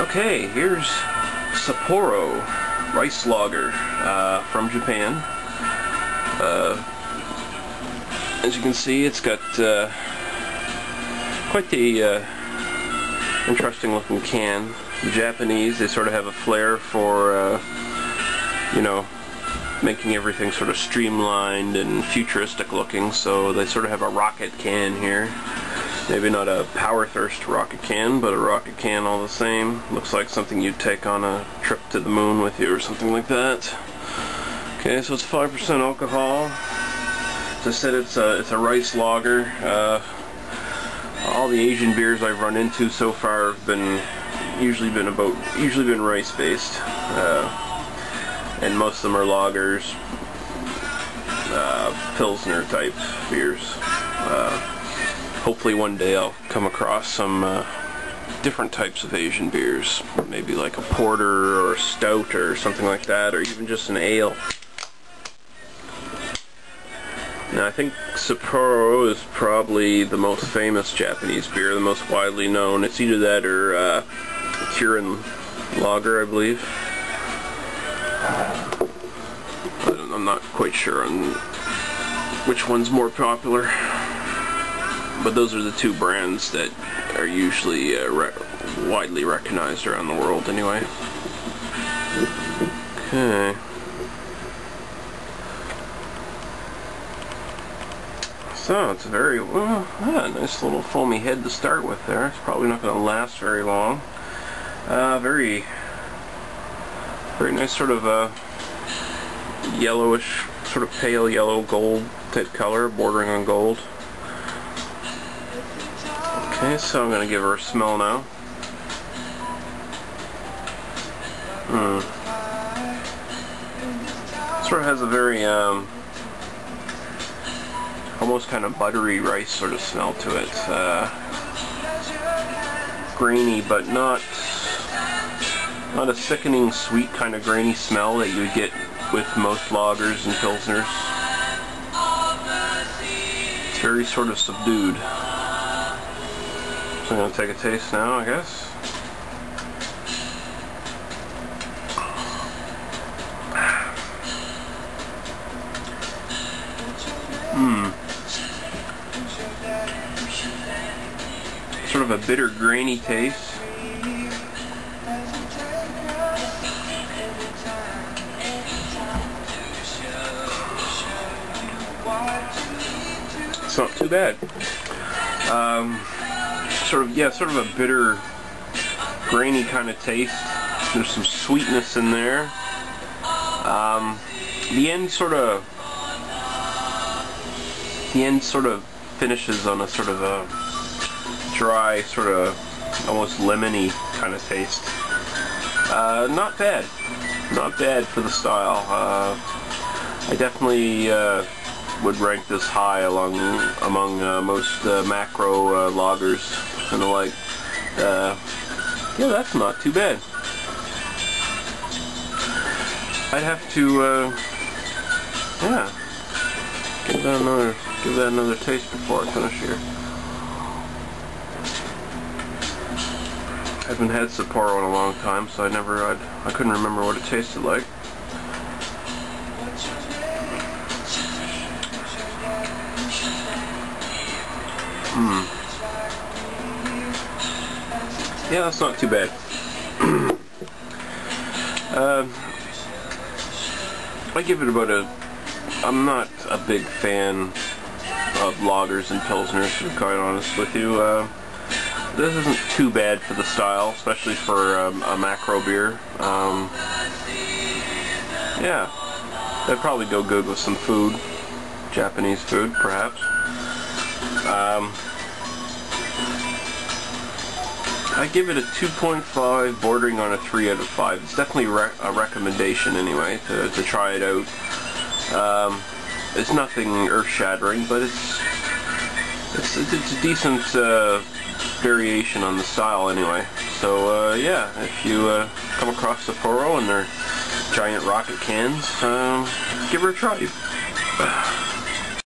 Okay, here's Sapporo rice lager from Japan. As you can see, it's got quite the interesting looking can. The Japanese, they sort of have a flair for you know, making everything sort of streamlined and futuristic looking, so they sort of have a rocket can here. Maybe not a power thirst rocket can, but a rocket can all the same. Looks like something you'd take on a trip to the moon with you or something like that. Okay, so it's 5% alcohol. As I said, it's a rice lager. All the Asian beers I've run into so far have usually been rice based, and most of them are lagers, Pilsner type beers. Hopefully one day I'll come across some different types of Asian beers, maybe like a porter or a stout or something like that, or even just an ale. Now I think Sapporo is probably the most famous Japanese beer, the most widely known. It's either that or Kirin lager, I believe. I'm not quite sure on which one's more popular. But those are the two brands that are usually widely recognized around the world anyway. Okay. So it's very, nice little foamy head to start with there. It's probably not going to last very long. Very nice sort of yellowish, sort of pale yellow gold type color, bordering on gold. Okay, so I'm going to give her a smell now. Sort of has a very, almost kind of buttery rice sort of smell to it. Grainy, but not a sickening sweet kind of grainy smell that you would get with most lagers and pilsners. It's very sort of subdued. So I'm going to take a taste now, I guess. Sort of a bitter, grainy taste. It's not too bad. Sort of a bitter, grainy kind of taste. There's some sweetness in there. The end sort of finishes on a sort of a dry, sort of almost lemony kind of taste. Not bad. Not bad for the style. I definitely would rank this high among most macro lagers and the like. Yeah, that's not too bad. I'd have to, yeah, give that another taste before I finish here. I haven't had Sapporo in a long time, so I couldn't remember what it tasted like. Yeah, that's not too bad. I give it about I'm not a big fan of lagers and pilsners, to be quite honest with you. This isn't too bad for the style, especially for a macro beer. Yeah, that'd probably go good with some food, Japanese food, perhaps. I give it a 2.5, bordering on a 3 out of 5. It's definitely a recommendation anyway, to try it out. It's nothing earth-shattering, but it's a decent variation on the style anyway. So yeah, if you come across Sapporo and their giant rocket cans, give her a try.